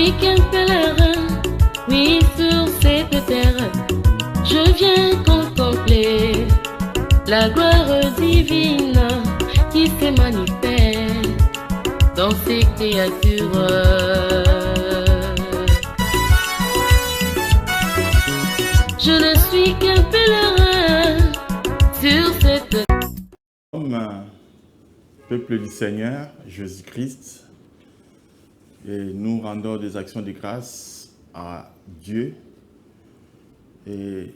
suis qu'un pèlerin, oui, sur cette terre. Je viens contempler la gloire divine qui se manifeste dans ces créatures. Je ne suis qu'un pèlerin sur cette terre. Comme peuple du Seigneur, Jésus-Christ, et nous rendons des actions de grâce à Dieu et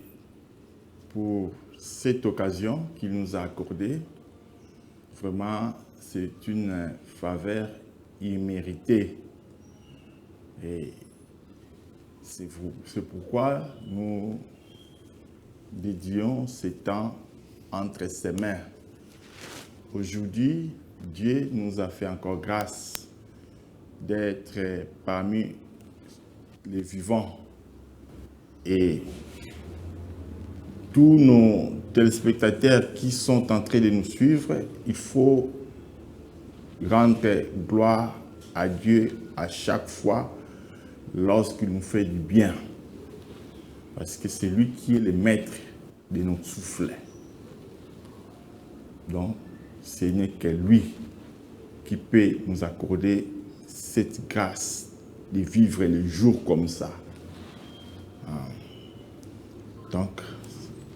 pour cette occasion qu'il nous a accordée. Vraiment, c'est une faveur imméritée. Et c'est pourquoi nous dédions ce temps entre ses mains. Aujourd'hui, Dieu nous a fait encore grâce d'être parmi les vivants. Et tous nos téléspectateurs qui sont en train de nous suivre, il faut rendre gloire à Dieu à chaque fois lorsqu'il nous fait du bien. Parce que c'est lui qui est le maître de notre souffle. Donc, ce n'est que lui qui peut nous accorder cette grâce de vivre les jours comme ça. Donc,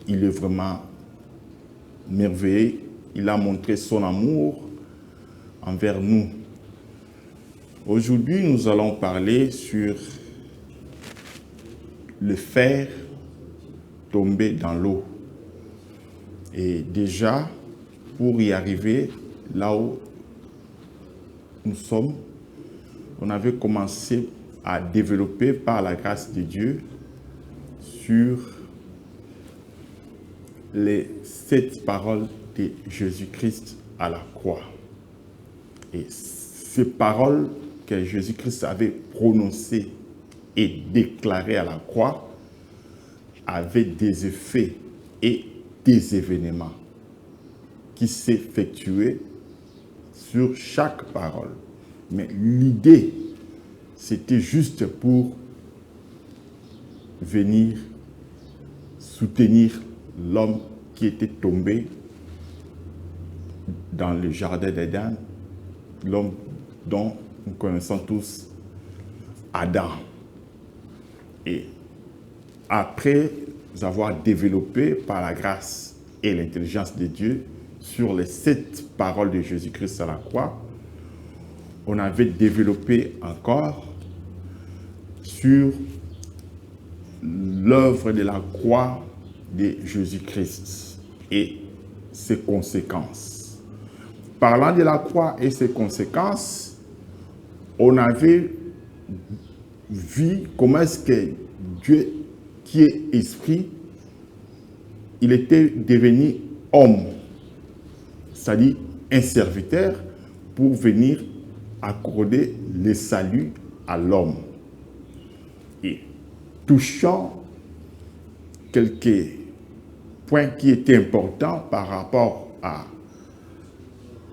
il est vraiment merveilleux. Il a montré son amour envers nous. Aujourd'hui, nous allons parler sur le fer tombé dans l'eau. Et déjà, pour y arriver là où nous sommes, on avait commencé à développer par la grâce de Dieu sur les 7 paroles de Jésus-Christ à la croix. Et ces paroles que Jésus-Christ avait prononcées et déclarées à la croix avaient des effets et des événements qui s'effectuaient sur chaque parole. Mais l'idée, c'était juste pour venir soutenir l'homme qui était tombé dans le jardin d'Éden, l'homme dont nous connaissons tous Adam. Et après avoir développé par la grâce et l'intelligence de Dieu sur les 7 paroles de Jésus-Christ à la croix, on avait développé encore sur l'œuvre de la croix de Jésus-Christ et ses conséquences. Parlant de la croix et ses conséquences, on avait vu comment est-ce que Dieu, qui est esprit, il était devenu homme, c'est-à-dire un serviteur pour venir accorder le salut à l'homme. Et touchant quelques points qui étaient importants par rapport à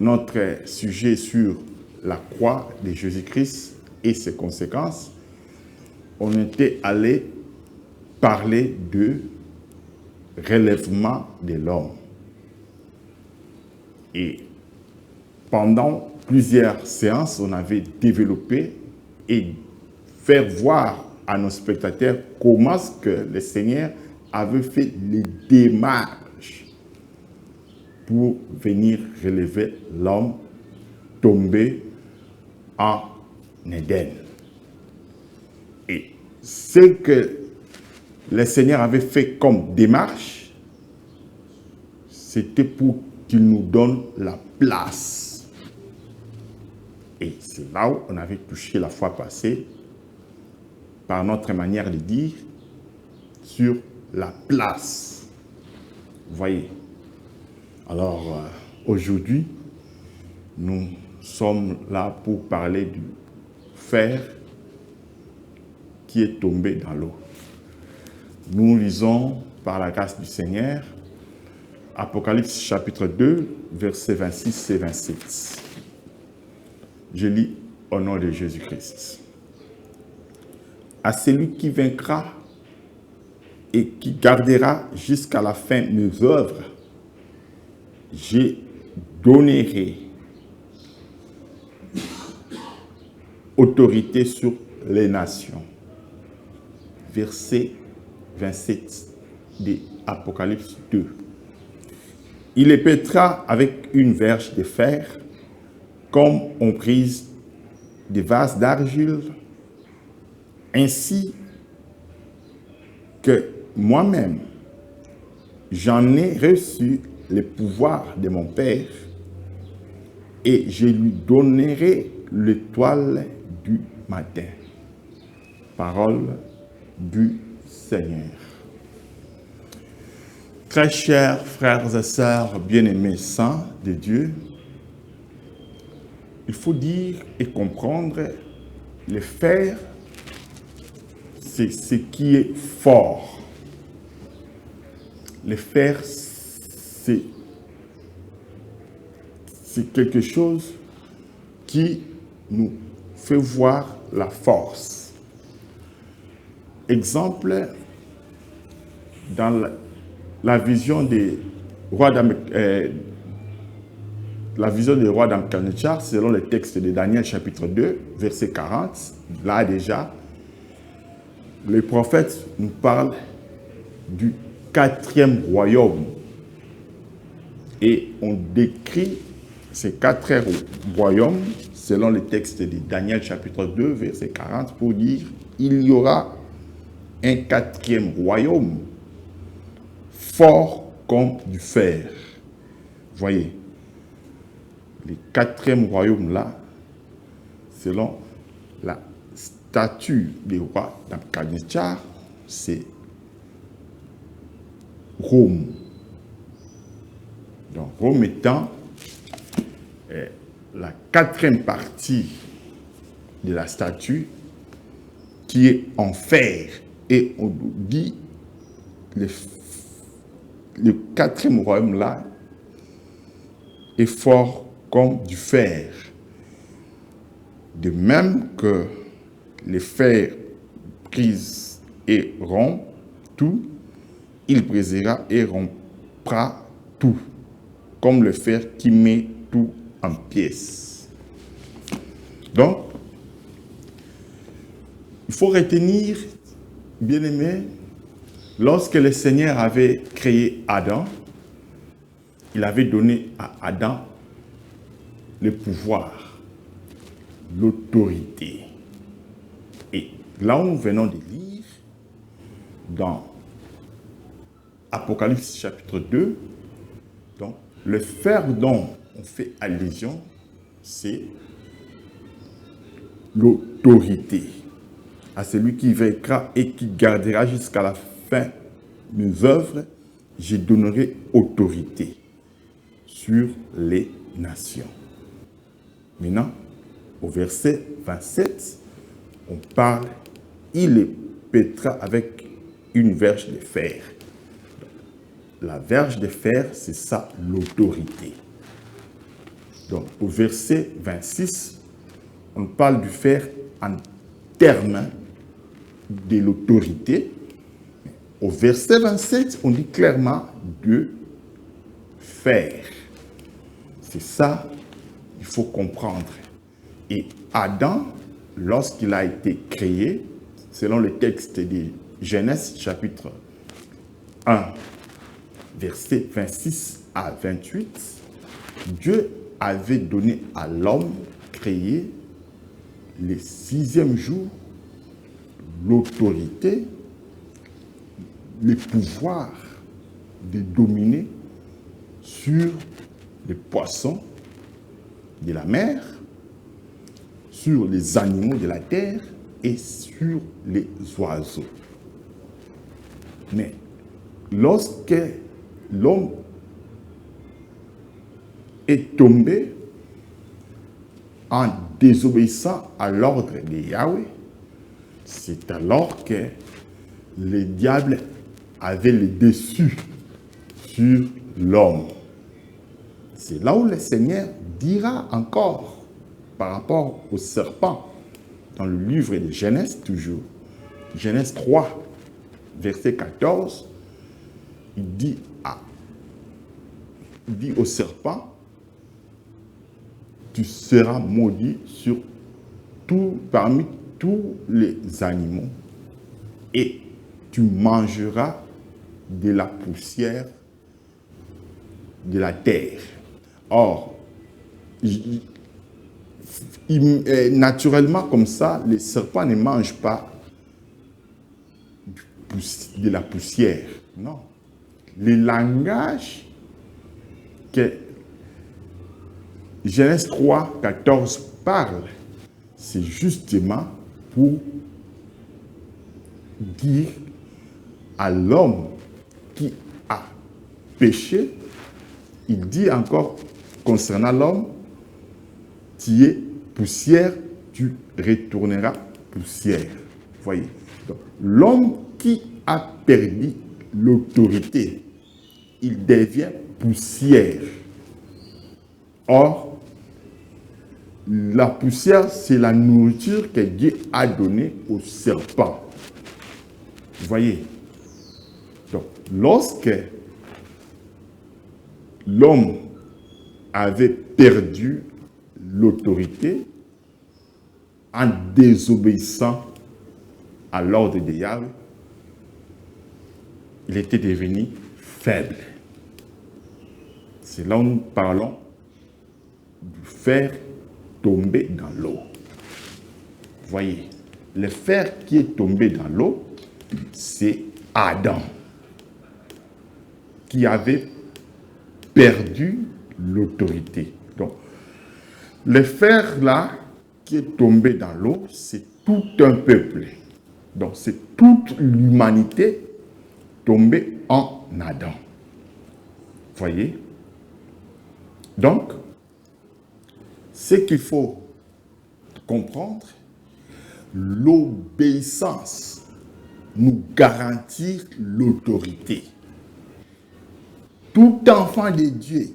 notre sujet sur la croix de Jésus-Christ et ses conséquences, on était allé parler de relèvement de l'homme. Et pendant plusieurs séances, on avait développé et fait voir à nos spectateurs comment est-ce que le Seigneur avait fait les démarches pour venir relever l'homme tombé en Éden. Et ce que le Seigneur avait fait comme démarche, c'était pour qu'il nous donne la place. Et c'est là où on avait touché la fois passée, par notre manière de dire, sur la place. Vous voyez. Alors, aujourd'hui, nous sommes là pour parler du fer qui est tombé dans l'eau. Nous lisons par la grâce du Seigneur Apocalypse chapitre 2, versets 26 et 27. Je lis au nom de Jésus-Christ. à celui qui vaincra et qui gardera jusqu'à la fin mes œuvres, je donnerai autorité sur les nations. Verset 27 de Apocalypse 2. Il les pétra avec une verge de fer, comme on brise des vases d'argile, ainsi que moi-même, j'en ai reçu le pouvoir de mon Père, et je lui donnerai l'étoile du matin. Parole du Seigneur. Très chers frères et sœurs bien-aimés saints de Dieu, il faut dire et comprendre, le fer, c'est ce qui est fort. Le fer, c'est quelque chose qui nous fait voir la force. Exemple, dans la vision des rois Nabuchodonosor, selon le texte de Daniel chapitre 2, verset 40, là déjà, le prophète nous parle du 4e royaume. Et on décrit ces 4 royaumes, selon le texte de Daniel chapitre 2, verset 40, pour dire il y aura un 4e royaume fort comme du fer. Voyez, le 4e royaume là, selon la statue du roi Nabuchodonosor, c'est Rome. Donc Rome étant la 4e partie de la statue qui est en fer. Et on nous dit le 4e royaume là est fort comme du fer. De même que le fer brise et rompt tout, il brisera et rompra tout, comme le fer qui met tout en pièces. Donc, il faut retenir, bien-aimés, lorsque le Seigneur avait créé Adam, il avait donné à Adam le pouvoir, l'autorité. Et là où nous venons de lire, dans Apocalypse chapitre 2, donc, le fer dont on fait allusion, c'est l'autorité. À celui qui vaincra et qui gardera jusqu'à la fin mes œuvres, je donnerai autorité sur les nations. Maintenant, au verset 27, on parle, il les pétra avec une verge de fer. La verge de fer, c'est ça l'autorité. Donc, au verset 26, on parle du fer en termes de l'autorité. Au verset 27, on dit clairement de fer. C'est ça qu'il faut comprendre. Et Adam, lorsqu'il a été créé, selon le texte de Genèse chapitre 1, versets 26 à 28, Dieu avait donné à l'homme créé le 6e jour l'autorité, le pouvoir de dominer sur les poissons de la mer, sur les animaux de la terre et sur les oiseaux. Mais lorsque l'homme est tombé en désobéissant à l'ordre de Yahweh, c'est alors que le diable avait le dessus sur l'homme. C'est là où le Seigneur dira encore par rapport au serpent, dans le livre de Genèse toujours, Genèse 3, verset 14, il dit au serpent, tu seras maudit parmi tous les animaux et tu mangeras de la poussière de la terre. Or, naturellement comme ça, les serpents ne mangent pas de la poussière. Non. Le langage que Genèse 3, 14 parle, c'est justement pour dire à l'homme qui a péché, il dit encore concernant l'homme, tu es poussière, tu retourneras poussière. Voyez. Donc, l'homme qui a perdu l'autorité, il devient poussière. Or, la poussière, c'est la nourriture que Dieu a donnée au serpent. Vous voyez? Donc, lorsque l'homme avait perdu l'autorité en désobéissant à l'ordre de Yahweh, il était devenu faible. C'est là où nous parlons du fer tombé dans l'eau. Voyez, le fer qui est tombé dans l'eau, c'est Adam qui avait perdu l'autorité. Donc, le fer là qui est tombé dans l'eau, c'est tout un peuple. Donc, c'est toute l'humanité tombée en Adam. Voyez? Donc, ce qu'il faut comprendre, l'obéissance nous garantit l'autorité. Tout enfant de Dieu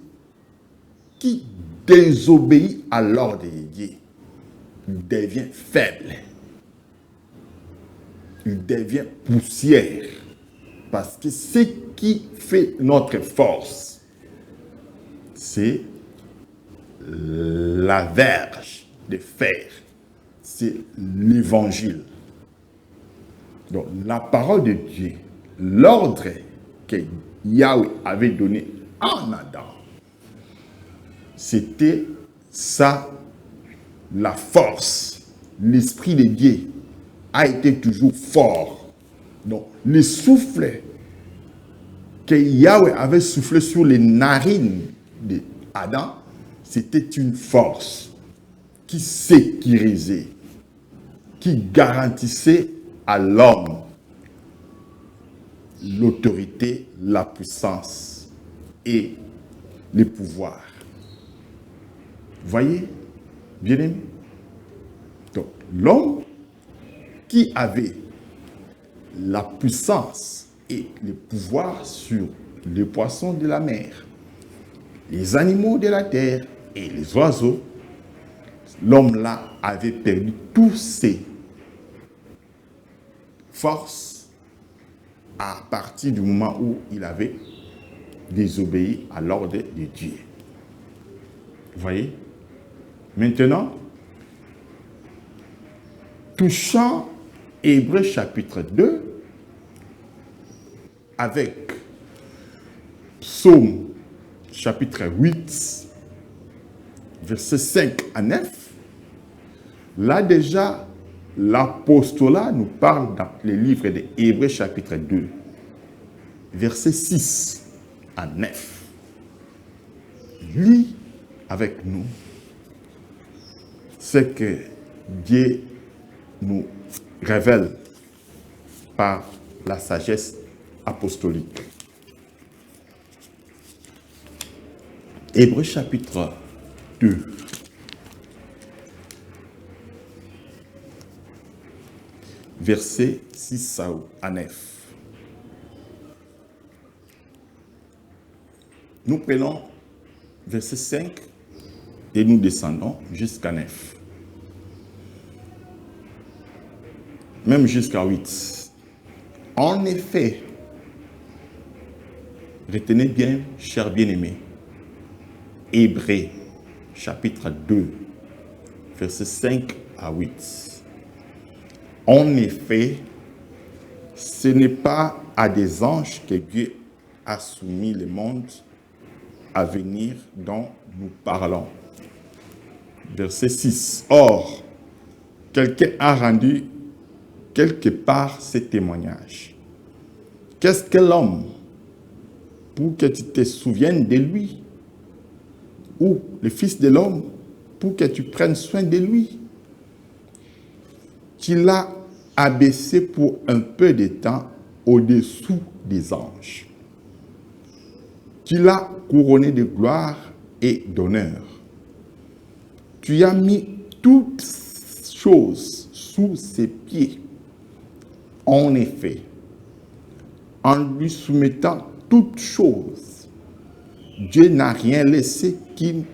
qui désobéit à l'ordre de Dieu devient faible. Il devient poussière. Parce que ce qui fait notre force, c'est la verge de fer. C'est l'évangile. Donc, la parole de Dieu, l'ordre que Yahweh avait donné en Adam, c'était ça, la force. L'Esprit de Dieu a été toujours fort. Donc, le souffle que Yahweh avait soufflé sur les narines d'Adam, c'était une force qui sécurisait, qui garantissait à l'homme l'autorité, la puissance et le pouvoir. Voyez, bien aimé? Donc, l'homme qui avait la puissance et le pouvoir sur les poissons de la mer, les animaux de la terre et les oiseaux, l'homme-là avait perdu tous ses forces à partir du moment où il avait désobéi à l'ordre de Dieu. Vous voyez? Maintenant, touchant Hébreux chapitre 2, avec Psaume chapitre 8, versets 5 à 9, là déjà, l'apostolat nous parle dans le livre de Hébreux chapitre 2, versets 6 à 9. Lis avec nous ce que Dieu nous révèle par la sagesse apostolique. Hébreux chapitre 2. Versets 6 à 9. Nous prenons verset 5 et nous descendons jusqu'à 9. même jusqu'à 8. En effet, retenez bien, chers bien-aimés, Hébreux, chapitre 2, versets 5 à 8. En effet, ce n'est pas à des anges que Dieu a soumis le monde à venir dont nous parlons. Verset 6. Or, quelqu'un a rendu quelque part ce témoignage. Qu'est-ce que l'homme pour que tu te souviennes de lui? Ou le Fils de l'homme pour que tu prennes soin de lui? Tu l'as abaissé pour un peu de temps au-dessous des anges. Tu l'as couronné de gloire et d'honneur. Tu as mis toutes choses sous ses pieds. En effet, en lui soumettant toutes choses, Dieu n'a rien laissé qui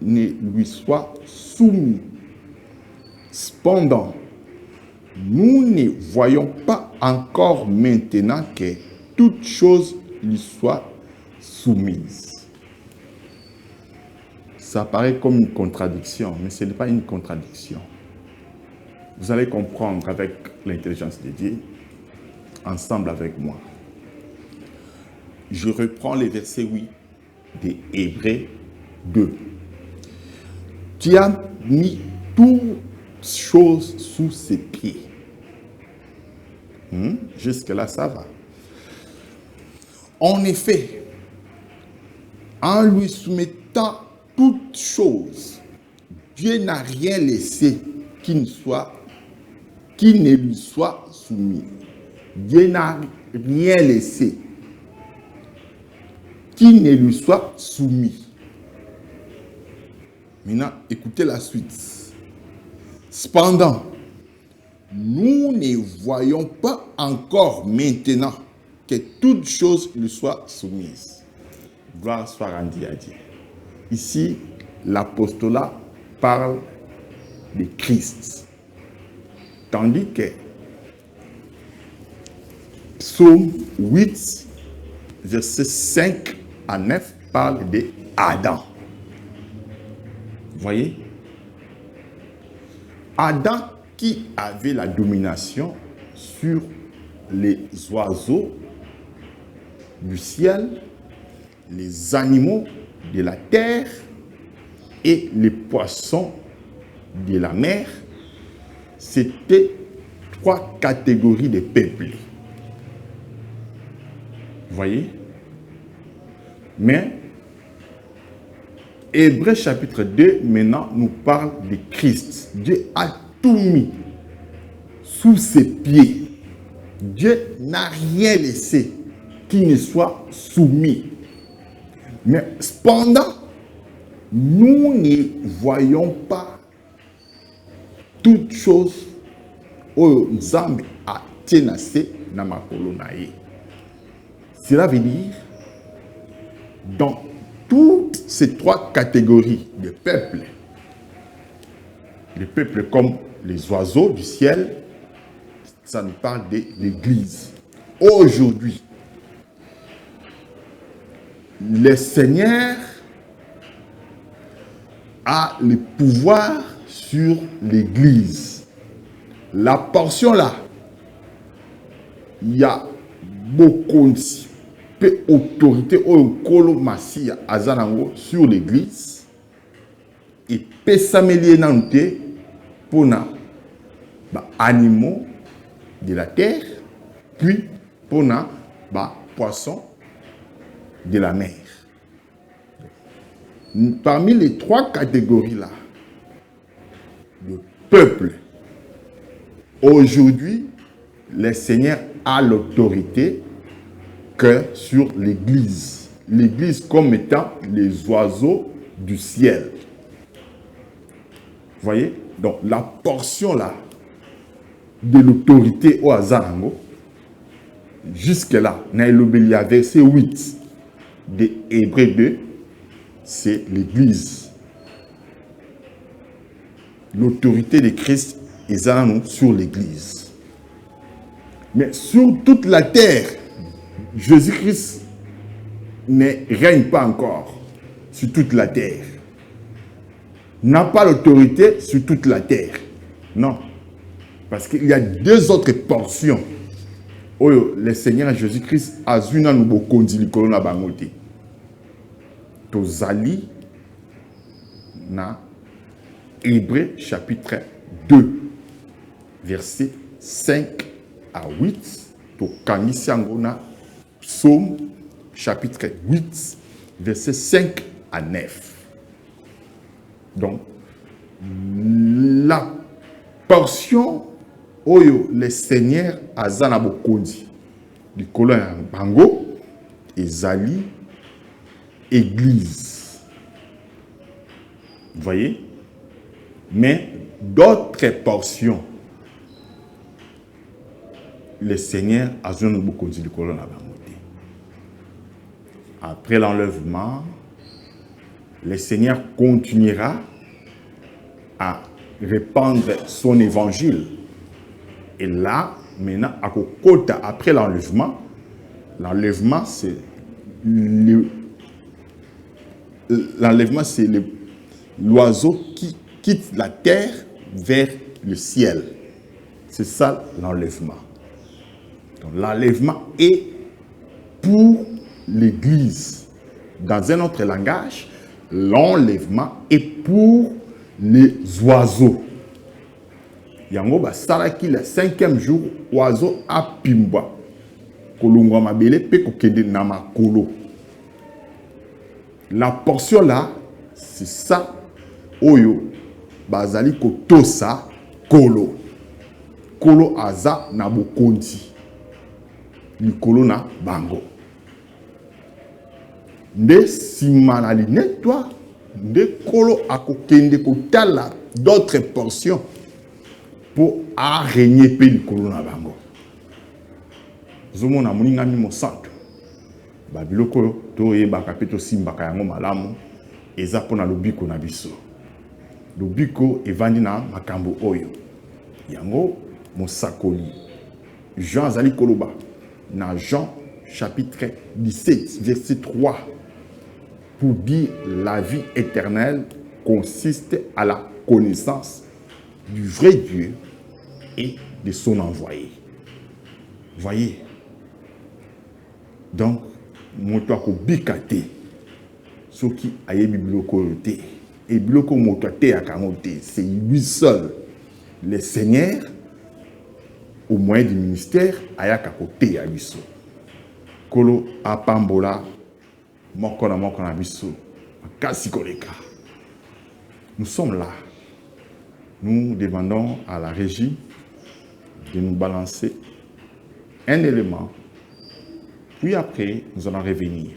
ne lui soit soumis. Cependant, nous ne voyons pas encore maintenant que toutes choses lui soient soumises. Ça paraît comme une contradiction, mais ce n'est pas une contradiction. Vous allez comprendre avec l'intelligence de Dieu, ensemble avec moi. Je reprends les versets 8 de Hébreux 2. Tu as mis toutes choses sous ses pieds. Jusque-là, ça va. En effet, en lui soumettant toutes choses, Dieu n'a rien laissé qui ne lui soit soumis. Dieu n'a rien laissé qui ne lui soit soumis. Maintenant, écoutez la suite. Cependant, nous ne voyons pas encore maintenant que toutes choses lui soient soumises. Gloire soit rendue à Dieu. Ici, l'apostolat parle de Christ. Tandis que Psaume 8, versets 5 à 9 parle de Adam. Vous voyez? Adam qui avait la domination sur les oiseaux du ciel, les animaux de la terre et les poissons de la mer, c'était 3 catégories de peuples. Vous voyez? Mais Hébreux chapitre 2 maintenant nous parle de Christ. Dieu a tout mis sous ses pieds. Dieu n'a rien laissé qui ne soit soumis. Mais cependant, nous ne voyons pas toutes choses aux Nzambe a tienase na makolo na ye. Cela veut dire, dans toutes ces 3 catégories de peuples, les peuples comme les oiseaux du ciel, ça nous parle de l'Église. Aujourd'hui, le Seigneur a le pouvoir sur l'Église. La portion là, il y a beaucoup d'autorité sur l'Église et pesamelie nante pour les animaux de la terre, puis pour les poissons de la mer. Parmi les 3 catégories là de peuple, aujourd'hui, le Seigneur a l'autorité que sur l'Église. L'Église comme étant les oiseaux du ciel. Vous voyez? Donc la portion là de l'autorité au hasard, jusque là, Naïlobelia, verset 8 de Hébreux 2, c'est l'Église. L'autorité de Christ est sur l'Église. Mais sur toute la terre, Jésus-Christ ne règne pas encore sur toute la terre. N'a pas l'autorité sur toute la terre. Non. Parce qu'il y a deux autres portions. Oh, le Seigneur Jésus-Christ a zuna nous kondi likolo na bangote. Tozali na Hébreux chapitre 2 verset 5 à 8. Tokangisi yango na Psaume chapitre 8 verset 5 à 9. Donc la portion oyo le Seigneur azana bokondi likolo ya bango ezali église. Vous voyez? Mais d'autres portions le Seigneur azana bokondi likolo na bango te. Après l'enlèvement, le Seigneur continuera à répandre son évangile. Et là, maintenant, à Kokota, après l'enlèvement, c'est l'oiseau qui quitte la terre vers le ciel. C'est ça l'enlèvement. Donc l'enlèvement est pour l'Église. Dans un autre langage, l'enlèvement est pour les oiseaux. Yango ba salaki le 5e jour, oiseau a pimba. Kolongwa mabele pe kokende na makolo. La portion là, c'est ça. Oyo bazali kotosa kolo. Kolo aza na bokonzi. Likolo na bango. Nde simana linetwa, nde kolo akokende kotala d'autres portions pour arrêter pe likolo na bango. Zomona moninga mi mosanto. Babiloko to yebaka pe to simbaka yango malamu eza pona lobiko na biso. Lobiko evandi na makambo oyo. Yango mosakoli. Jean azali koloba na Jean chapitre 17 verset 3 pour dire la vie éternelle consiste à la connaissance du vrai Dieu et de son envoyé. Voyez. Donc, moto akobikate soki ayebi biloko te et biloko moto te akamote, c'est lui seul, le Seigneur, au moyen du ministère ayaka kote ya biso. Kolo apambola moko na biso kasi koleka. Nous sommes là. Nous demandons à la régie de nous balancer un élément. Puis après, nous allons revenir.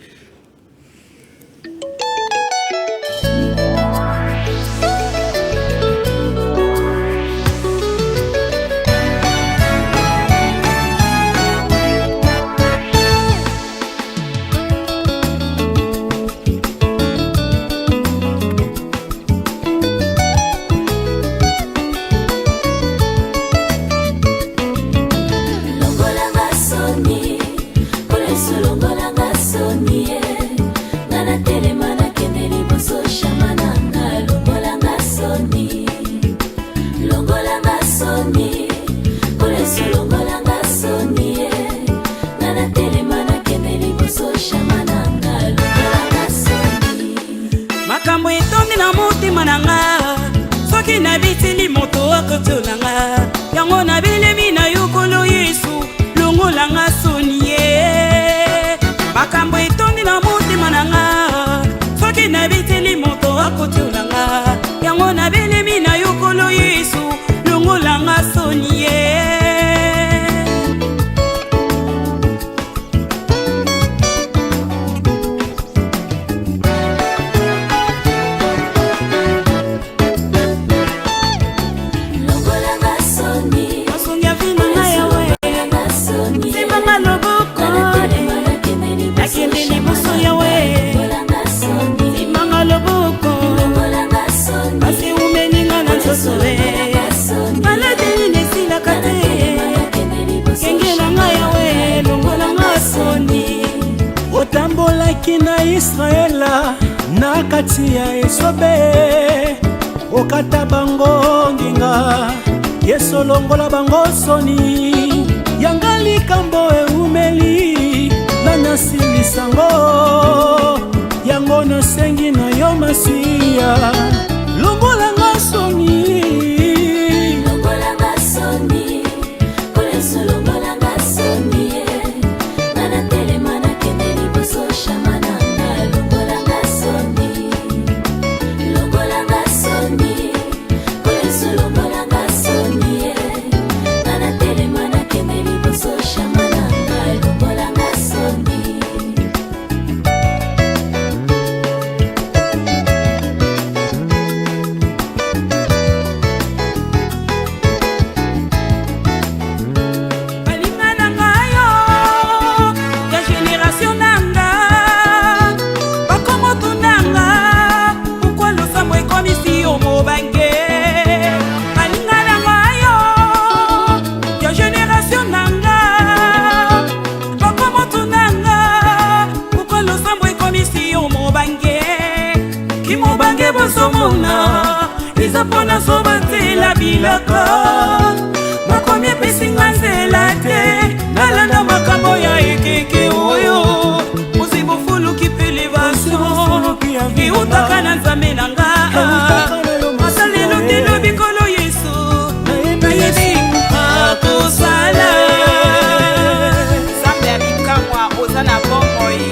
Okendeki na Israela na kati ya esobe, okata bango nginga, Yesu longola bango soni. Yanga likambo eumeli nana silisango, yango nasengi na yo Masiya, longola nga soni. Longola nga soni, Yesu longola nga soni. Nana telema na kende liboso shamananga, longola nga soni. Longola nga soni, Yesu longola nga soni. Nana telema na kende liboso shamananga, longola nga soni. Pona soba la biloko makomi epesinga nzela te, nalanda makambo ya ekeke oyo ozibofuluki mpe elevation eutaka na nzambe na nga. Masalelo telo bikolo Yesu nayebi akosala. Nzambe ya bikamwa oza na bomoi,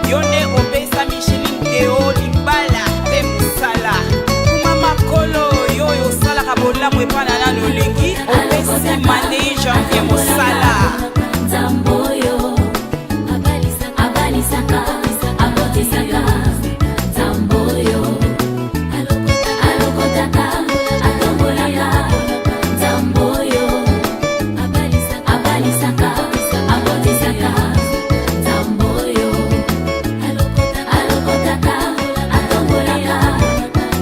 yo nde opesa mishilingi libala mpe mosala. Makolo yoyo salaka bolamu epana na lolengi, opesi mane janvier mosala. Zamboyo abalisaka abotisaka, Zamboyo alokotaka atombolaka, Zamboyo abalisaka abotisaka, Zamboyo alokotaka atombolaka,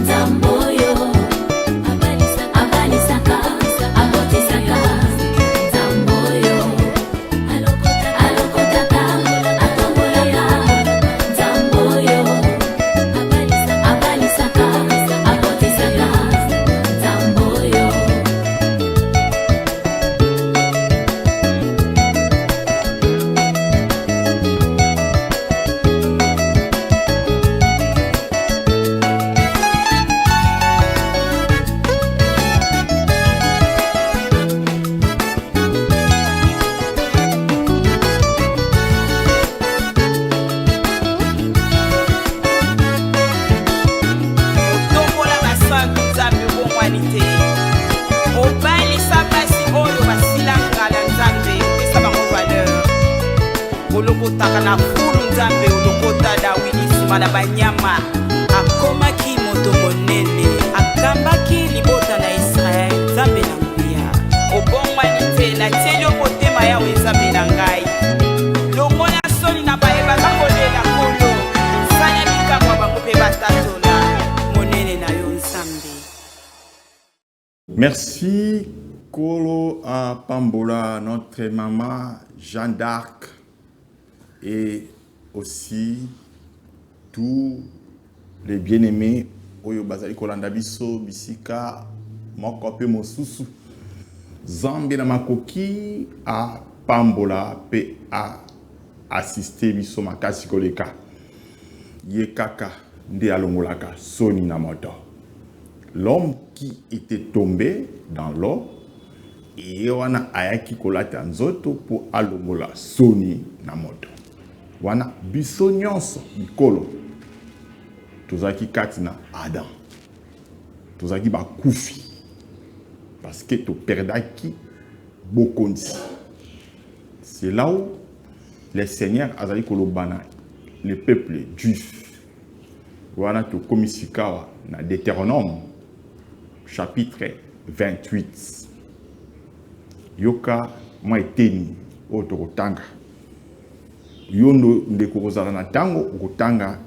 Zamboyo abalisaka abotisaka, Zamboyo alokotaka atombolaka, Zamboyo abalisaka abotisaka, Zamboyo. Otombola basantu nzambe bomwani te, obalisa basi oyo basilanga na nzambe, opesa bango valeur. Olokotaka na fulu nzambe, olokota Dawidi nsima na banyama, akomaki moto monene, akambaki libota na Israel, nzambe na nguya. Obongwani te, natieli yo motema yawe nzambe na ngai, longola soni na bayebaka kolela kolo, sanya bikamwa bango mpe batatola monene na yo nzambe. Merci Kolo à Pambola, notre maman Jeanne d'Arc, et aussi tous les bien-aimés Oyo Bazali Kolanda Biso, Bisika, Mokope Mosusu, Zambi na Makoki à Pambola, pe a assisté Biso Makasi Koleka, Yekaka, Nde Alongolaka, Soni Namoto. L'homme qui était tombé dans l'eau, et wana ayaki kolata nzoto pour alongola Soni Namoto. Wana biso nyonso mikolo tozaki katina Adam, tozaki bakufi parce que to perdaki bokonzi. C'est là où les seigneurs azali kolobana le peuple juif. Wana to komisikawa na Deutéronome chapitre 28. Yoka mwa eteni oto kotanga. Yondo ndeko kozala na tango kotanga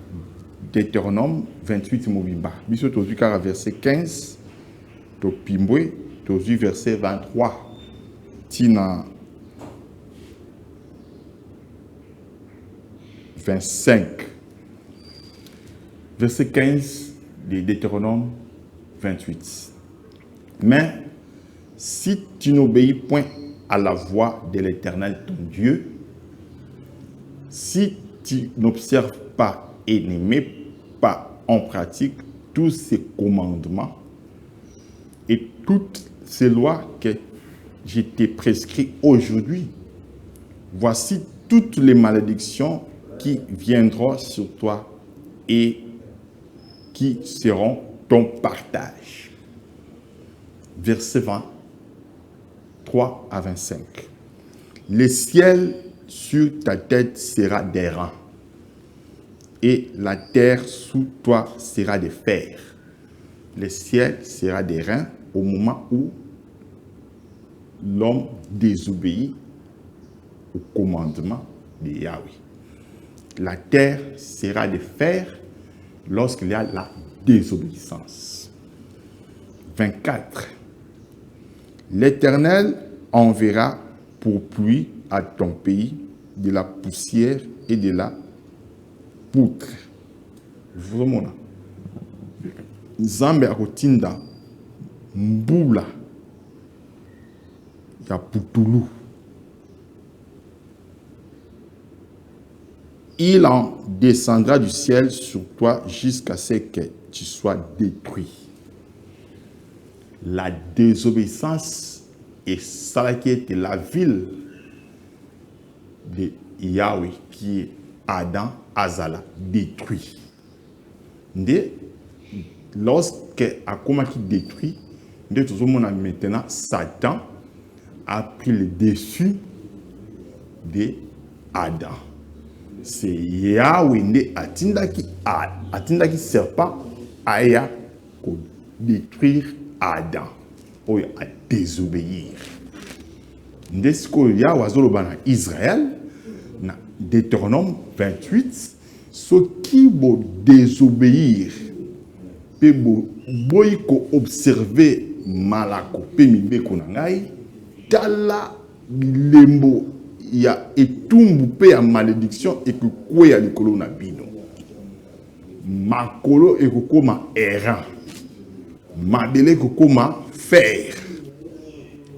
Deutéronome 28 mobimba. Biso tozwi kaka verset 15 to pimbwe tozwi verset 23 tina 25. Verset 15 de Deutéronome 28. Mais si tu n'obéis point à la voix de l'Éternel ton Dieu, si tu n'observes pas et ne mets pas en pratique tous ces commandements et toutes ces lois que je t'ai prescrites aujourd'hui, voici toutes les malédictions qui viendront sur toi et qui seront ton partage. Verset 23 à 25. Le ciel sur ta tête sera d'airain, et la terre sous toi sera de fer. Le ciel sera d'airain au moment où l'homme désobéit au commandement de Yahweh. La terre sera de fer lorsqu'il y a la désobéissance. 24. L'Éternel enverra pour pluie à ton pays de la poussière et de la poutre. Vraiment. Nzambe akotinda mbula ya putulu. Il en descendra du ciel sur toi jusqu'à ce que tu sois détruit. La désobéissance est celle qui était la ville de Yahweh, qui est Adam Azala, détruit. Lorsque Akoma qui détruit, maintenant Satan a pris le dessus de Adam. C'est Yahweh atindaki serpent aya pour détruire Adam, pour désobéir. Ndesko Yahweh azoloba na Israël na Deutéronome 28, ceux qui vont désobéir pe boy ko observer malako pe mibeko na ngai tala bilembo ya etumbu pe ya malédiction ekokwe ya likolo na bino. Makolo ekokoma errant, mabele ekokoma fer,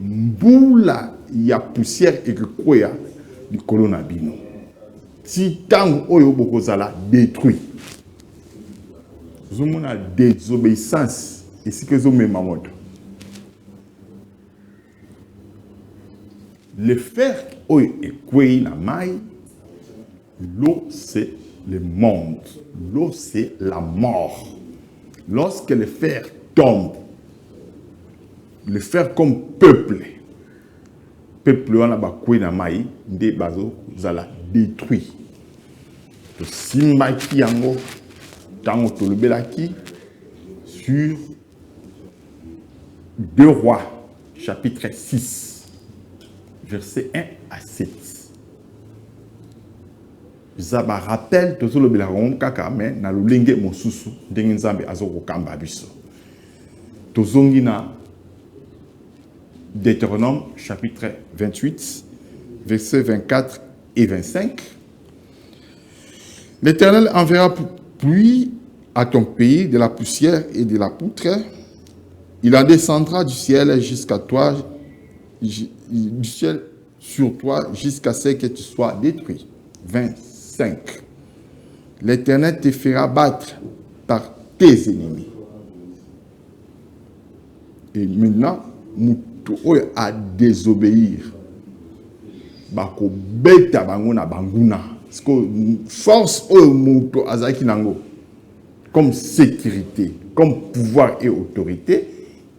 mbula ya poussière ekokwe ya likolo na bino. Ti tango oyo bokozala détruit. Zomona désobéissance esika ezomema moto. Le fer oyo ekwei na mai, l'eau c'est le monde, l'eau c'est la mort. Lorsque le fer tombe, le fer comme peuple wana bakwei na mai nde bazo zala détruit. To simbaki yango tango tolobelaki sur 2 Rois chapitre 6 verset 1 à 7. Zaba rappel tozolobela kaka mais na lolenge mosusu ndenge Nzambe azokokamba biso. Tozongi na Deutéronome chapitre 28 versets 24 et 25. L'Éternel enverra pluie à ton pays de la poussière et de la poutre. Il en descendra du ciel jusqu'à toi, du ciel sur toi jusqu'à ce que tu sois détruit. 25. L'Éternel te fera battre par tes ennemis. Et maintenant, mutu oyo a désobéir. Bako beta bango na banguna. Parce que force oyo mutu azaki nango comme sécurité, comme pouvoir et autorité,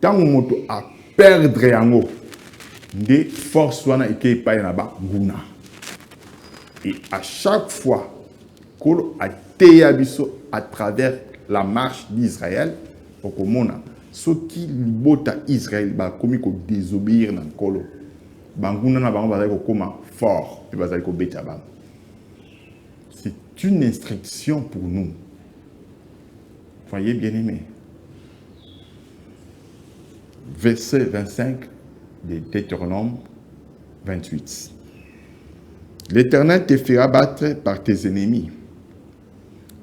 tant mutu a perdre yango, de force wana eke pa na banguna. Et à chaque fois qu'on a téyabiso à travers la marche d'Israël, au komona ceux qui libota Israël ba komi ko désobéir na kolo banguna na bango bazali ko koma fort et bazali ko beta bango. C'est une instruction pour nous. Voyez bien aimé. Verset 25 de Deutéronome 28. L'Éternel te fera battre par tes ennemis.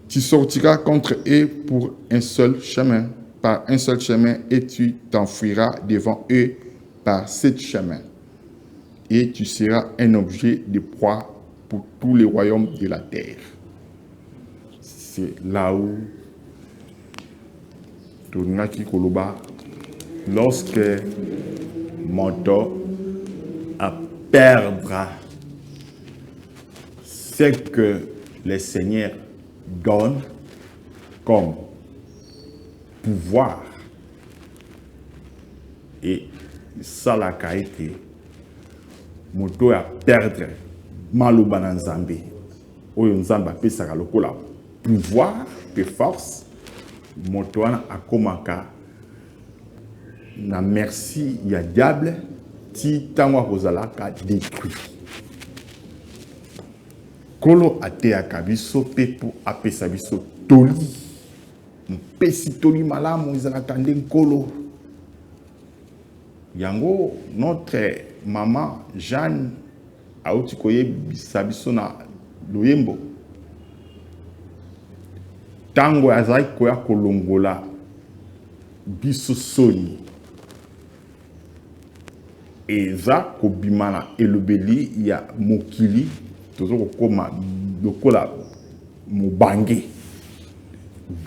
Tu sortiras contre eux pour un seul chemin, par un seul chemin, et tu t'enfuiras devant eux par 7 chemins. Et tu seras un objet de proie pour tous les royaumes de la terre. C'est là où Tonaki Koloba, lorsque Moto a perdre ce que le Seigneur donne comme pouvoir, et ça l'a été moto a perdre maloba na nzambe oyo nzambe apesaka lokola pouvoir et force, moto wana akomaka na merci ya diable ti ntango akozalaka détruit. Kolo ateyaka biso mpe mpo apesa biso toli, mpesi toli malamu ezalaka nde nkolo yango. Notre maman Jeanne auti koyebisa biso na loyembo ntango azalaki koya kolongola biso soni eza kobima na elobeli ya mokili tozo kokoma lokola mobange.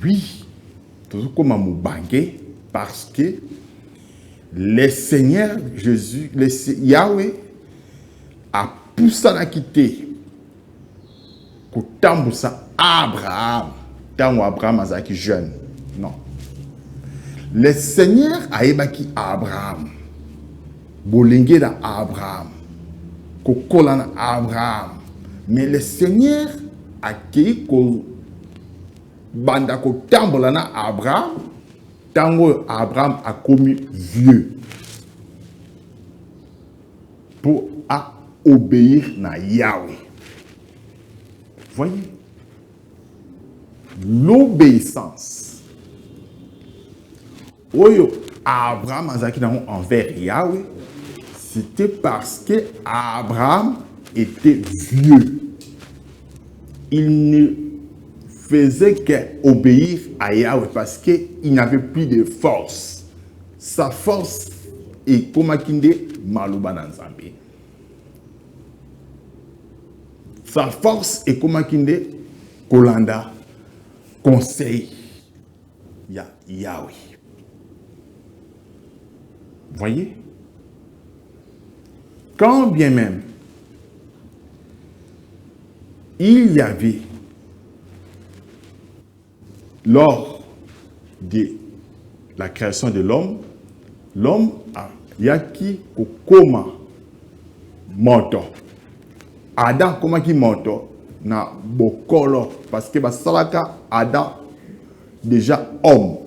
Oui, tozo koma mobange parce que le Seigneur Jésus, Yahweh a poussé à quitter kotambusa Abraham. Tango Abraham azaki jeune. Non. Le Seigneur a ébaki Abraham. Bolenge da Abraham. Kokola na Abraham. Mais le Seigneur a ki ko banda kotambola na Abraham. Tango Abraham a commis vieux pour obéir na Yahweh. Voyez, l'obéissance. Oyo Abraham azaki envers Yahweh, c'était parce que Abraham était vieux. Il ne faisait qu'obéir à Yahweh parce qu'il n'avait plus de force. Sa force est comme Akinde Malouba Nzambe. Sa force est comme Akinde Kolanda conseil Yahweh. Voyez? Quand bien même il y avait lors de la création de l'homme a yaki kokoma moto. Adam koma ki moto na bokolo parce que basalaka Adam déjà homme.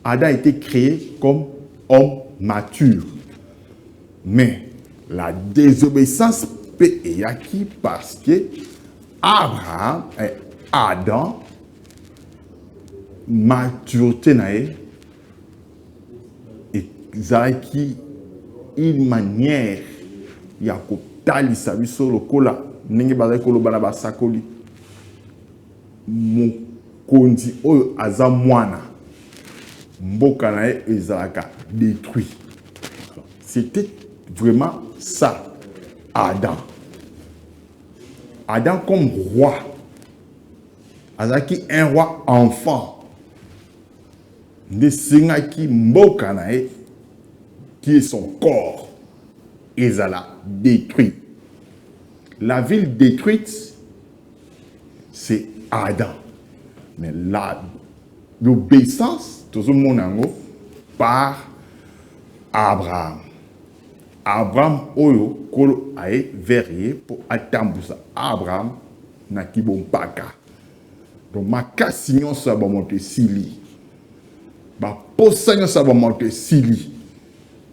Adam a été créé comme homme mature. Mais la désobéissance peut yaki parce que Abraham et Adam maturité nae et zaki une manière ya kotalisa biso lokola ndenge bazali koloba na basakoli mokonzi oyo aza mwana mboka nae ezalaka détruit. C'était vraiment ça Adam. Adam comme roi azaki un roi enfant de Singaki Mbokanae, qui est son corps, ezala détruit. La ville détruite, c'est Adam. Mais l'obéissance, tout le monde par Abraham. Abraham oyo kolo ae verrier pour atambusa Abraham na kibompaka. Donc makasi nyonso ba monte sili. Ba posa nyonso ba monte sili.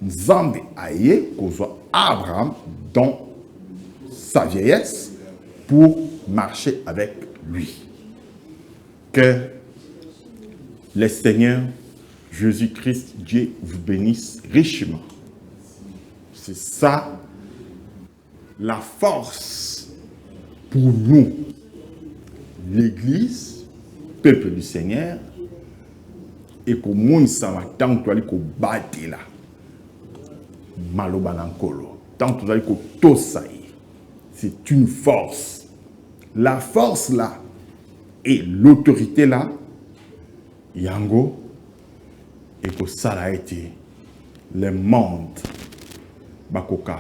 Nzambe aye kozwa Abraham dans sa vieillesse pour marcher avec lui. Que le Seigneur Jésus-Christ, Dieu vous bénisse richement. C'est ça la force pour nous l'église, peuple du Seigneur, et que monde s'en va tant que tu as battre là. Maloba nankolo. Tant que tu as tosaï. C'est une force. La force là et l'autorité là, yango, et que ça a été le monde. Bakoka,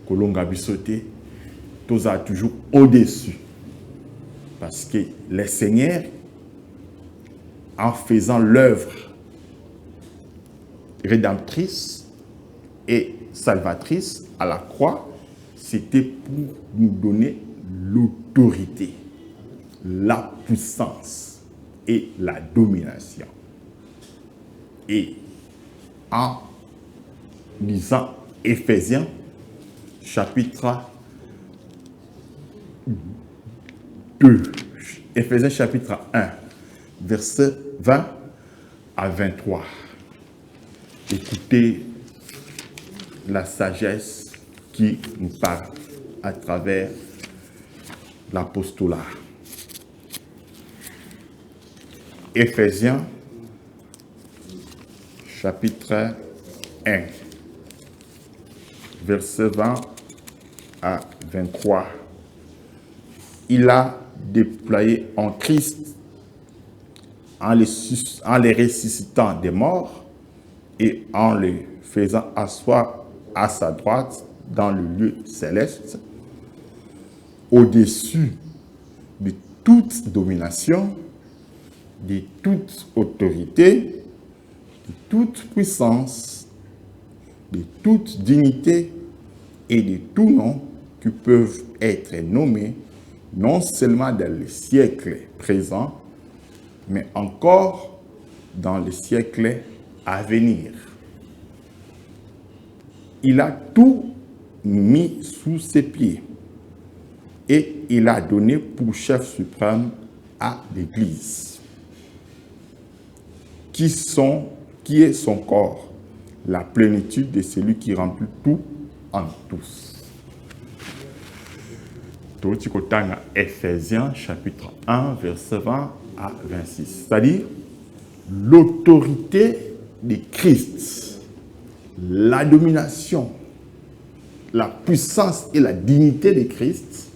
Kolonga bisoté, tous a toujours au-dessus. Parce que le Seigneur, en faisant l'œuvre rédemptrice et salvatrice à la croix, c'était pour nous donner l'autorité, la puissance et la domination. Et en lisant Éphésiens, chapitre 2, Éphésiens chapitre 1, versets 20 à 23. Écoutez la sagesse qui nous parle à travers l'apostolat. Éphésiens chapitre 1, versets 20 à 23. Il a déployé en Christ, en les ressuscitant des morts et en les faisant asseoir à sa droite dans le lieu céleste, au-dessus de toute domination, de toute autorité, de toute puissance, de toute dignité et de tout nom qui peuvent être nommés non seulement dans les siècles présents, mais encore dans les siècles à venir. Il a tout mis sous ses pieds et il a donné pour chef suprême à l'Église, qui est son corps, la plénitude de celui qui remplit tout en tous. Éphésiens chapitre 1, verset 20 à 26. C'est-à-dire l'autorité de Christ, la domination, la puissance et la dignité de Christ,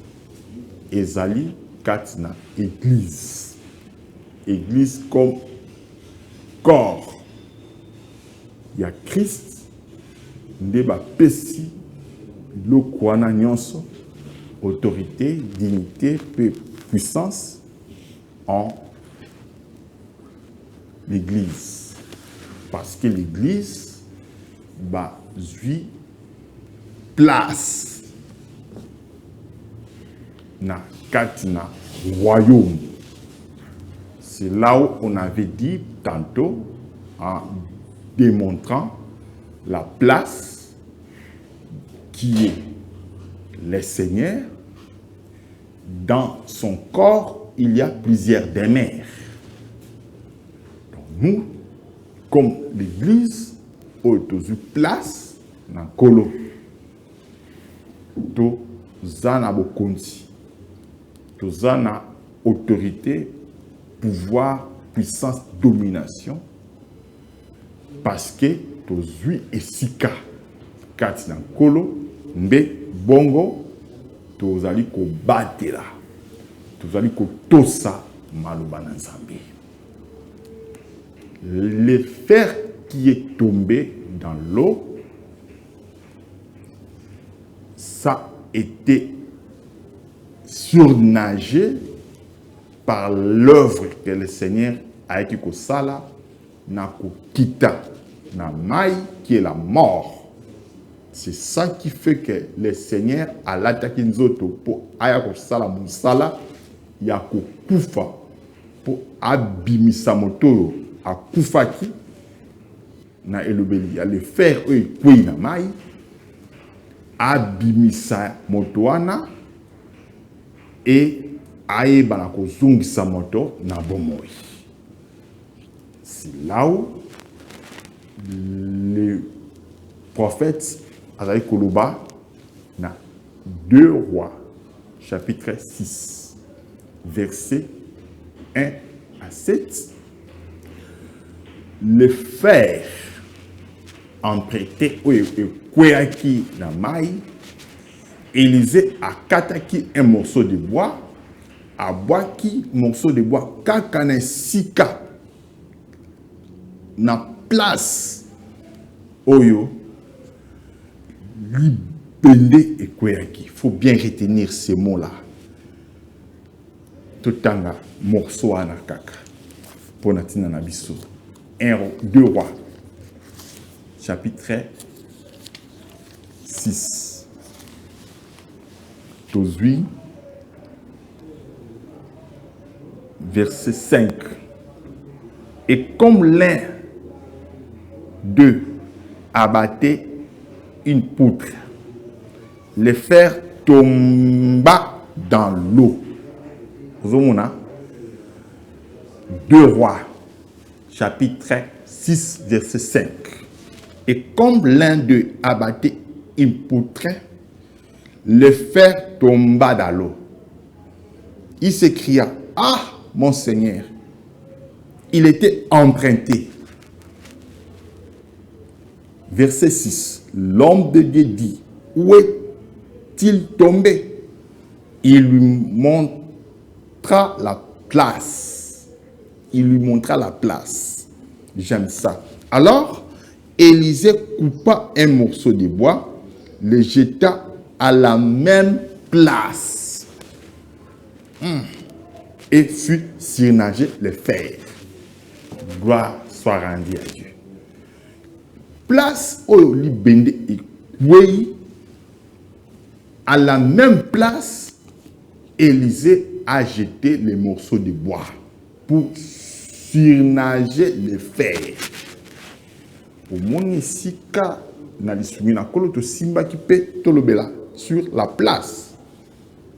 ezali katina Église. Église comme corps. Il y a Christ, ndeba pesi, lokwana nyonso, autorité, dignité, puissance en l'Église. Parce que l'Église va jouir place na katina royaume. C'est là où on avait dit tantôt, en démontrant la place qui est le Seigneur. Dans son corps, il y a plusieurs demeures. Donc nous, comme l'Église, nous avons place dans le colo. Nous avons autorité, pouvoir, puissance, domination. Parce que nous avons esika. Kati na kolo, mbe bongo, nous allons battre là. Nous allons tosa maloba na Nzambe. Le fer qui est tombé dans l'eau, ça a été surnagé par l'œuvre que le Seigneur a été kosala na kita na mai qui est la mort. C'est ça qui fait que le Seigneur a l'attaqué nzoto pour ayako sala musala yako kufa pour abimisa moto a kufaki na elobeli ya le fer e kwei na mai abimisa moto wana et ayeba na kozungisa moto na bomoi. C'est là où le prophète Azaï Koloba na 2 Rois, chapitre 6. versets 1 à 7. Le fer emprunté oyo ekweyaki na mai, Élisée akataki un morceau de bois, abwaki morceau de bois kaka na esika na place oyo libende ekweyaki. Il faut bien retenir ces mots-là. Totanga morceau wana kaka pour natina na biso. 2 Rois chapitre 6. Tozui verset 5. Et comme l'un d'eux abattait une poutre, le fer tomba dans l'eau. Vous avez 2 Rois chapitre 6 verset 5. Et comme l'un d'eux abattait une poutre, le fer tomba dans l'eau. Il s'écria: ah, mon Seigneur, il était emprunté. Verset 6. L'homme de Dieu dit: où est-il tombé? Il lui montra la place. Il lui montra la place. J'aime ça. Alors, Élisée coupa un morceau de bois, le jeta à la même place et fut surnager le fer. Gloire soit rendue à Dieu. Place où libende et oui, à la même place, Élisée a jeté les morceaux de bois pour surnager le fer. Au monde ici, na lisumi na kolo to simba ki pe tolobela sur la place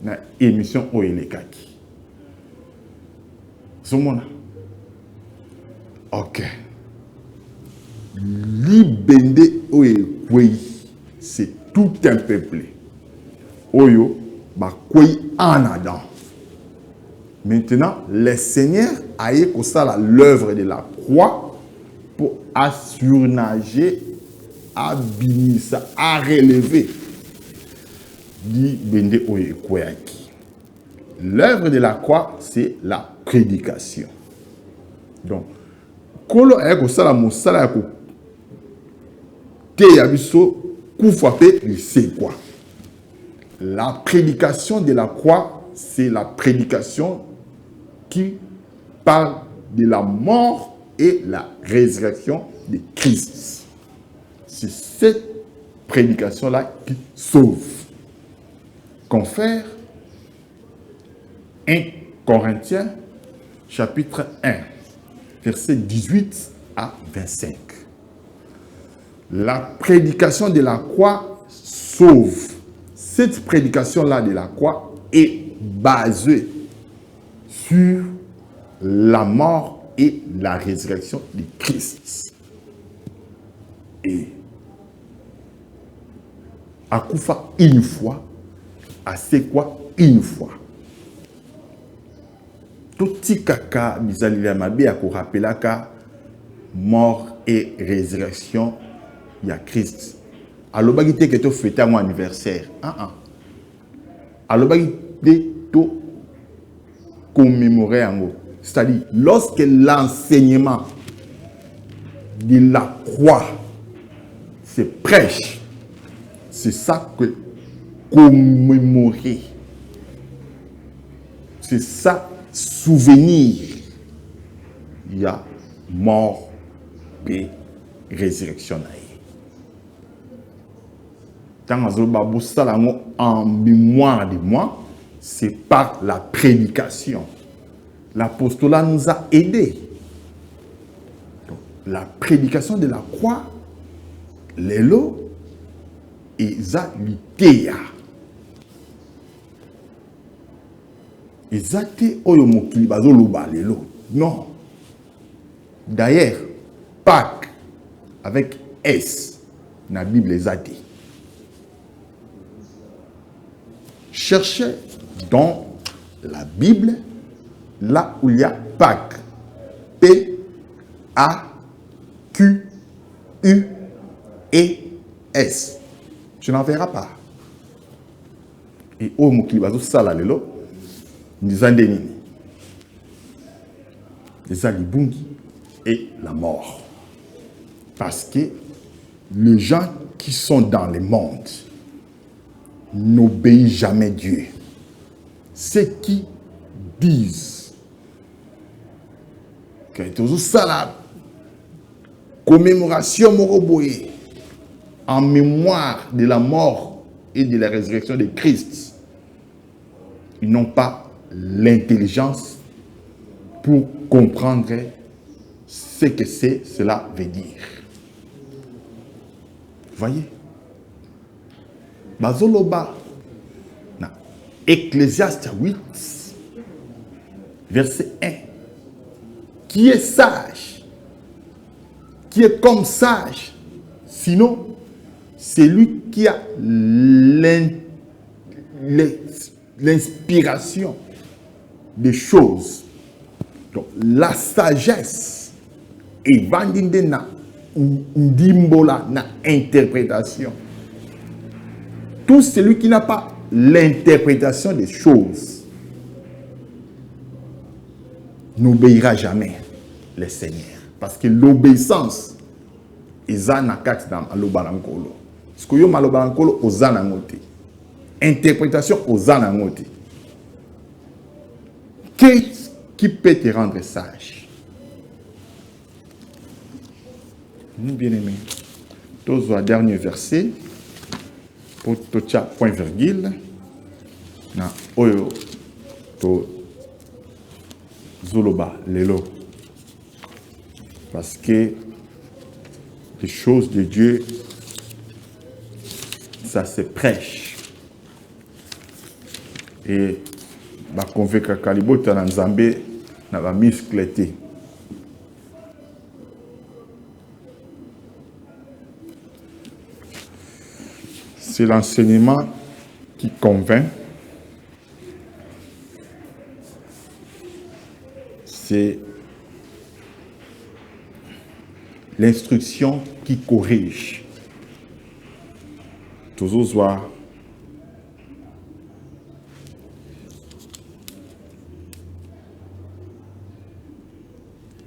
na émission Oelekaki. Zomona. Ok. Libende Oekwei, c'est tout un peuple. Oyo ba kwei en Adam. Maintenant, le Seigneur a eu comme ça l'œuvre de la croix pour assurnager, à binisa, à relever. Dit Bende Oyekweyaki. L'œuvre de la croix, c'est la prédication. Donc, kolo ayako sala mosala yako te yabiso kufape c'est quoi? La prédication de la croix, c'est la prédication qui parle de la mort et la résurrection de Christ. C'est cette prédication-là qui sauve. Confère 1 Corinthiens chapitre 1, versets 18 à 25. La prédication de la croix sauve. Cette prédication-là de la croix est basée sur la mort et la résurrection de Christ. Et à Koufa une fois, à c'est quoi une fois. Tout petit kaka, bizalila mabe à ko rappelaka mort et résurrection il y a Christ. Alobaki te que to fêter mon anniversaire. Alobaki te to commémorer en. C'est-à-dire, lorsque l'enseignement de la croix se prêche, c'est ça que commémorer. C'est ça, souvenir. Il y a mort et résurrection. Quand on en mémoire de moi, c'est par la prédication. L'apostolat nous a aidés. Donc, la prédication de la croix, l'élo, et l'idée. Exacté oyomokili bazoloba l'élo. Non. D'ailleurs, Pâques avec S, dans la Bible exacté. Cherchez dans la Bible là où il y a Pâques, P-A-Q-U-E-S, tu n'en verras pas. Et au Mokilibazo Salalelo, nous en dénini. Les alibungi et la mort. Parce que les gens qui sont dans le monde n'obéissent jamais Dieu. Ceux qui disent que tout ça commémoration moroboye en mémoire de la mort et de la résurrection de Christ, ils n'ont pas l'intelligence pour comprendre ce que cela veut dire. Voyez, Bazoloba, Ecclésiaste 8, verset 1, qui est sage, qui est comme sage, sinon c'est lui qui a l'inspiration des choses. Donc, la sagesse et vandindena ndimbola na interprétation. Tout celui qui n'a pas l'interprétation des choses n'obéira jamais le Seigneur. Parce que l'obéissance est na kati dans alobalankolo. Ce que yo malobalankolo ozana ngote. Interprétation ozana ngote. Qu'est-ce qui peut te rendre sage? Nous bien-aimés, tous au dernier verset, pour tocha point virgule, na oyo to zoloba lelo, parce que les choses de Dieu, ça se prêche. Et ba convaincre kalibota na Nzambe na ba muscleté. C'est l'enseignement qui convainc. C'est l'instruction qui corrige. Toujours voir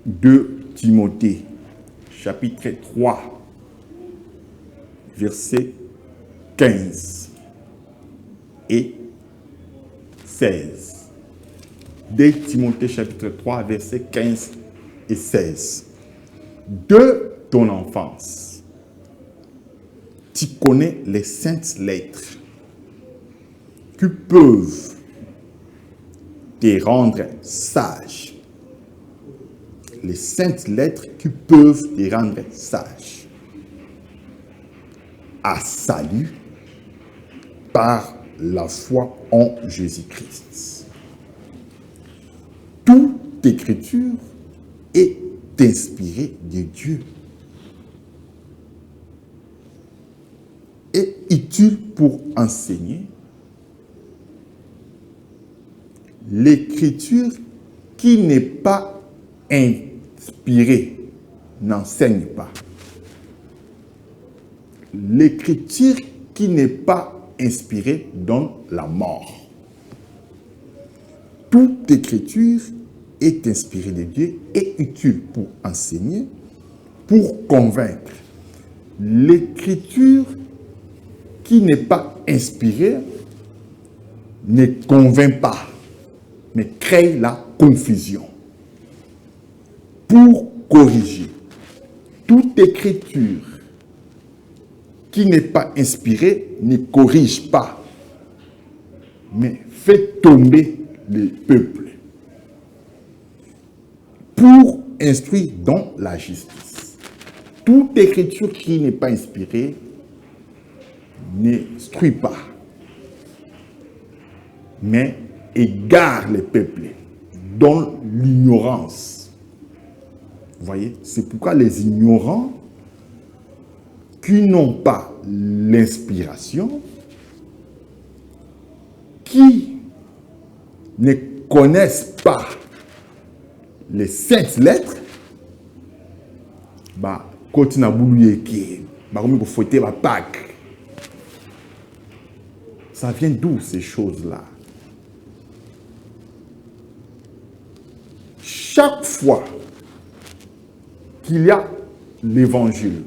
2 Timothée, chapitre 3, verset 15 et 16. 2 Timothée, chapitre 3, verset 15 et 16. De ton enfance, tu connais les saintes lettres qui peuvent te rendre sage. Les saintes lettres qui peuvent te rendre sage. À salut par la foi en Jésus-Christ. Toute écriture est inspirée de Dieu et utile pour enseigner. L'écriture qui n'est pas inspirée n'enseigne pas. L'écriture qui n'est pas inspirée donne la mort. Toute écriture est inspirée de Dieu et utile pour enseigner, pour convaincre. L'écriture qui n'est pas inspirée ne convainc pas, mais crée la confusion. Pour corriger. Toute écriture qui n'est pas inspirée ne corrige pas, mais fait tomber le peuple. Pour instruire dans la justice. Toute écriture qui n'est pas inspirée n'instruit pas, mais égare le peuple dans l'ignorance. Vous voyez, c'est pourquoi les ignorants qui n'ont pas l'inspiration, qui ne connaissent pas les 7 lettres, bah, côté na boulou qui, bah, comme il faut fouetter la Pâques. Ça vient d'où ces choses-là? Chaque fois qu'il y a l'évangile,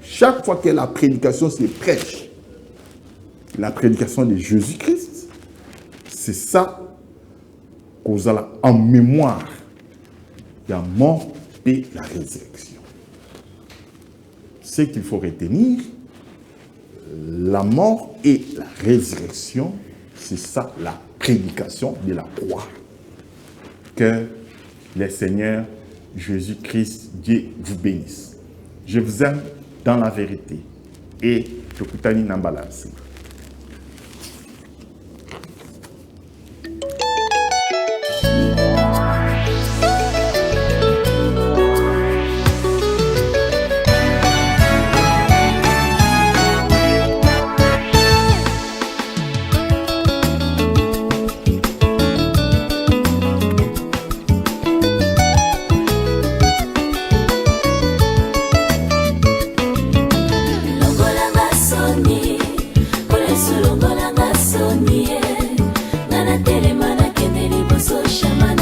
chaque fois que la prédication se prêche, la prédication de Jésus-Christ, c'est ça qu'on a en mémoire de la mort et la résurrection. Ce qu'il faut retenir, la mort et la résurrection, c'est ça la prédication de la croix. Que le Seigneur Jésus-Christ, Dieu vous bénisse. Je vous aime dans la vérité. Et je vous dis